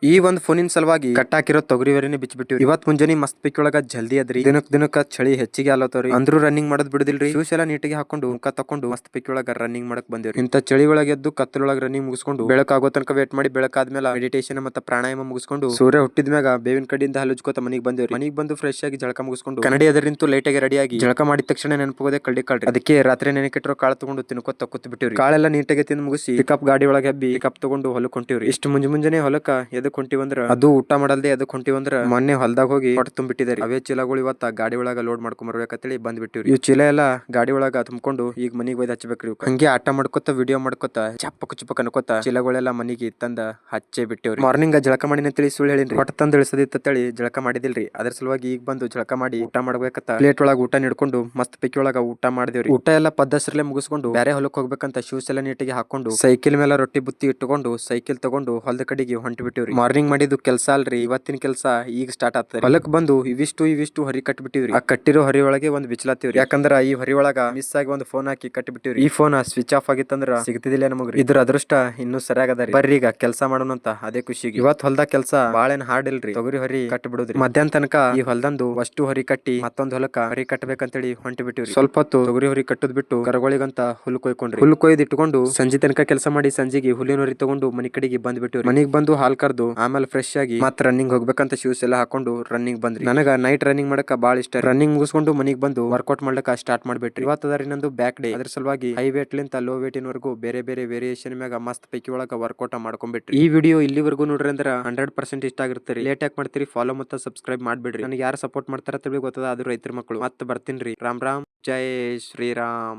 ಈ ಒಂದು ಫೋನಿನ ಸಲುವಾಗಿ ಕಟ್ ಹಾಕಿರೋ ತೊಗರಿವರಿನೇ ಬಿಚ್ಚಿಬಿಟ್ಟಿವಿ. ಇವತ್ ಮುಂಜಾನೆ ಮಸ್ತ್ ಪೈಕಿ ಒಳಗ ಜಲ್ದಿ ಅದ್ರಿ. ದಿನಕ್ಕ ಚಳಿ ಹೆಚ್ಚಿಗೆ ಆಲತ್ತವ್ರಿ. ಅಂದ್ರೂ ರನ್ನಿಂಗ್ ಮಾಡೋದ್ ಬಿಡುದಿಲ್ರಿ. ಶೂಸ್ ಎಲ್ಲ ನೀಟಿಗೆ ಹಾಕೊಂಡು ಮುಖ ತಕೊಂಡು ಮಸ್ತ್ ಪೈಕಿ ಒಳಗ ರನ್ನಿಂಗ್ ಮಾಡಕ್ ಬಂದಿವ್ರಿ. ಇಂತ ಚಳಿ ಒಳಗೆ ಎದ್ದು ಕತ್ತಲೊಳಗ ರನ್ನಿಂಗ್ ಮುಗಿಸ್ಕೊಂಡು ಬೆಳಕಾಗೋ ತನಕ ವೇಟ್ ಮಾಡಿ ಬೆಳಕಾದ್ಮೇಲೆ ಮೆಡಿಟೇಷನ್ ಮತ್ತೆ ಪ್ರಾಣಾಯಾಮ ಮುಗಿಸ್ಕೊಂಡು ಸೂರ್ಯ ಹುಟ್ಟಿದ ಮ್ಯಾಗ ಬೇವಿನ ಕಡೆಯಿಂದ ಹಲುಜ್ಕೋತ ಮನಿಗ್ ಬಂದಿವ್ರಿ. ಮನಿಗ್ ಬಂದು ಫ್ರೆಶ್ ಆಗಿ ಜಳಕ ಮುಗಿಸ್ಕೊಂಡು ಕನ್ನಡಿ ಅದರಿಂತು ಲೈಟ್ ಆಗಿ ರೆಡಿ ಆಗಿ ಜಳಕ ಮಾಡಿದ ತಕ್ಷಣ ನೆನಪೋಗೋದೆ ಕಳ್ಳಿ ಕಾಳ್ರಿ. ಅದಕ್ಕೆ ರಾತ್ರಿ ನೆನಕಿಟ್ಟಿರೋ ಕಾಳು ತಗೊಂಡು ತಿನ್ಕೋತ ಕೂತ್ ಬಿಟ್ಟಿವ್ರಿ. ಕಾಳೆಲ್ಲ ನೀಟಾಗಿ ತಿಂದು ಮುಗಿಸಿ ಪಿಕಪ್ ಗಾಡಿ ಒಳಗೆ ಹಬ್ಬಿ ಪಿಕಪ್ ತಗೊಂಡು ಹೊಲಕ್ ಹೊಂಟಿವ್ರಿ. ಇಷ್ಟು ಮುಂಜಾನೆ ಹೊಲಕ್ಕ ಎದಕ್ ಹೊಂಟಿವಂದ್ರ ಅದು ಊಟ ಮಾಡಲ್ದೆ ಅದಕ್ ಹೊಂಟಿವಂದ್ರ ಮೊನ್ನೆ ಹೊಲ್ದಾಗ ಹೋಗಿ ಹೊಟ್ಟೆ ತುಂಬಿಟ್ಟಿದ್ದಾರೆ. ಅವೇ ಚೀಲಗಳು ಇವತ್ತ ಗಾಡಿ ಒಳಗ ಲೋಡ್ ಮಾಡ್ಕೊಂಡ್ ಬರ್ಬೇಕಂತೇಳಿ ಬಂದ್ ಬಿಟ್ಟಿವ್ರಿ. ಇವ್ ಚೀಲ ಎಲ್ಲಾ ಗಾಡಿ ಒಳಗ ತುಂಬಿಕೊಂಡು ಈಗ ಮನಿಗ್ ಒಯ್ದು ಹಚ್ಚಬೇಕ್ರಿ. ಹಂಗೆ ಆಟ ಮಾಡ್ಕೊತ ವಿಡಿಯೋ ಮಾಡ್ಕೊತ ಚಪ್ಪಕ್ ಚುಪ್ಪಕ್ ಅನ್ಕೋತ ಚೀಲಗಳೆಲ್ಲ ಮನಿಗೆ ತಂದ ಹಚ್ಚೆ ಬಿಟ್ಟಿವ್ರಿ. ಮಾರ್ನಿಂಗ್ ಜಳಕ ಮಾಡಿನ ತಿಳಿ ಸುಳ್ಳು ಹೇಳಿನ್ರಿ. ಹೊಟ್ಟೆ ತಂದ್ ಇಳಿಸದಿತ್ತೇಳಿ ಜಳಕ ಮಾಡಿದಿಲ್ರಿ. ಅದ್ರ ಸಲುವಾಗಿ ಈಗ ಬಂದು ಜಳಕ ಮಾಡಿ ಊಟ ಮಾಡ್ಬೇಕತ್ತ ಪ್ಲೇಟ್ ಒಳಗ ಊಟ ನಿಡ್ಕೊಂಡು ಮಸ್ತ್ ಪಿಕ್ಕಿ ಒಳಗ ಊಟ ಮಾಡಿದೇವ್ರಿ. ಊಟ ಎಲ್ಲ ಪದ್ದಸರಲೆ ಮುಗಿಸ್ಕೊಂಡು ಬೇರೆ ಹೊಲಕ್ ಹೋಗ್ಬೇಕಂತ ಶೂಸ್ ಎಲ್ಲ ನೀಟಿಗೆ ಹಾಕೊಂಡು ಸೈಕಲ್ ಮೇಲೆ ರೊಟ್ಟಿ ಬುತ್ತಿ ಇಟ್ಟುಕೊಂಡು ಸೈಕಲ್ ತಗೊಂಡು ಹೊಲದ ಕಡೆಗೆ ಹೊಂಟಿ ಬಿಟ್ಟಿವ್ರಿ. ಮಾರ್ನಿಂಗ್ ಮಾಡಿದ್ದು ಕೆಲಸ ಅಲ್ರಿ, ಇವತ್ತಿನ ಕೆಲಸ ಈಗ ಸ್ಟಾರ್ಟ್ ಆಗ್ತದೆ. ಹೊಲಕ್ ಬಂದು ಇವಿಷ್ಟು ಹೊರಿ ಕಟ್ಬಿಟ್ಟಿವ್ರಿ. ಆ ಕಟ್ಟಿರೋ ಹೊರಿ ಒಳಗೆ ಒಂದ್ ಬಿಚ್ಲಾತಿವ್ರಿ. ಯಾಕಂದ್ರ ಈ ಹೊರಿ ಒಳಗ ಮಿಸ್ ಆಗಿ ಒಂದು ಫೋನ್ ಹಾಕಿ ಕಟ್ಟಿಬಿಟ್ಟಿವ್ರಿ. ಈ ಫೋನ್ ಸ್ವಿಚ್ ಆಫ್ ಆಗಿತ್ತಂದ್ರ ಸಿಗ್ತಿದಿಲ್ಲ ನಮಗ್ರಿ. ಇದ್ರ ಅದೃಷ್ಟ ಇನ್ನೂ ಸರಿಯಾಗದರಿ. ಬರ್ರಿ ಈಗ ಕೆಲಸ ಮಾಡೋಣ ಅಂತ ಅದೇ ಖುಷಿಗೆ. ಇವತ್ ಹೊಲ್ದಾಗ ಕೆಲಸ ಬಾಳೇನ್ ಹಾರ್ಡ್ ಇಲ್ರಿ. ತೊಗರಿ ಹೊರಿ ಕಟ್ಟಿ ಬಿಡುದ್ರಿ. ಮಧ್ಯಾಹ್ನ ತನಕ ಈ ಹೊಲ್ದಂದು ಅಷ್ಟು ಹೊರಿ ಕಟ್ಟಿ ಮತ್ತೊಂದ್ ಹೊಲಕ್ಕ ಹೊರಿ ಕಟ್ಟಬೇಕಂತೇಳಿ ಹೊಂಟಿ ಬಿಟ್ಟಿವ್ರಿ. ಸ್ವಲ್ಪ ಹೊತ್ತು ತೊಗರಿ ಹೊರಿ ಕಟ್ಟದ್ ಬಿಟ್ಟು ಕರಗಳಿಗಂತ ಹುಲ್ ಕೊಯ್ಕೊಂಡ್ರಿ. ಹುಲ್ ಕೊಯ್ದು ಇಟ್ಕೊಂಡು ಸಂಜೆ ತನಕ ಕೆಲಸ ಮಾಡಿ ಸಂಜೆಗೆ ಹುಲ್ಲಿನ ಹೊರಿ ತಗೊಂಡು ಮನಿ ಕಡೆಗೆ ಬಂದ್ ಬಿಟ್ಟಿವ್ರಿ. ಮನಿಗ್ ಬಂದು ಹಾಲ್ ಕರ್ದು ಆಮೇಲೆ ಫ್ರೆಶ್ ಆಗಿ ಮತ್ ರನ್ನಿಂಗ್ ಹೋಗ್ಬೇಕಂತ ಶೂಸ್ ಎಲ್ಲ ಹಾಕೊಂಡು ರನ್ನಿಂಗ್ ಬಂದ್ರಿ. ನನಗ ನೈಟ್ ರನ್ನಿಂಗ್ ಮಾಡಕ ಬಾಳ ಇಷ್ಟ. ರನ್ನಿಂಗ್ ಮುಗಿಸ್ಕೊಂಡು ಮನಿಗ್ ಬಂದು ವರ್ಕೌಟ್ ಮಾಡ್ಲಕ್ಕ ಸ್ಟಾರ್ಟ್ ಮಾಡ್ಬಿಟ್ರಿ. ಇವತ್ತದ ನಂದು ಬ್ಯಾಕ್ ಡೇ. ಅದ್ರ ಸಲುವಾಗಿ ಹೈ ವೇಟ್ ಲಿಂತ ಲೋ ವೇಟಿನ ವರೆಗೂ ಬೇರೆ ವೇರಿಯೇಷನ್ ಮ್ಯಾಗ ಮಸ್ತ್ ಪೈಕಿ ಒಳಗ ವರ್ಕೌಟ್ ಮಾಡ್ಕೊಂಡ್ಬಿಟ್ರಿ. ಈ ವಿಡಿಯೋ ಇಲ್ಲಿವರೆಗೂ ನೋಡ್ರಿ ಅಂದ್ರ 100% ಇಷ್ಟ ಆಗಿರ್ತೀರಿ. ಲೇಟ್ ಯಾಕೆ ಮಾಡ್ತೀರಿ? ಫಾಲೋ ಮತ್ತೆ ಸಬ್ಸ್ಕ್ರೈಬ್ ಮಾಡ್ಬಿಡ್ರಿ. ನನಗೆ ಯಾರು ಸಪೋರ್ಟ್ ಮಾಡ್ತಾರ ತಿಳಿ ಗೊತ್ತದ, ಅದು ರೈತರ ಮಕ್ಕಳು. ಮತ್ ಬರ್ತೀನ್ರಿ. ರಾಮ್ ಜೈ ಶ್ರೀರಾಮ್.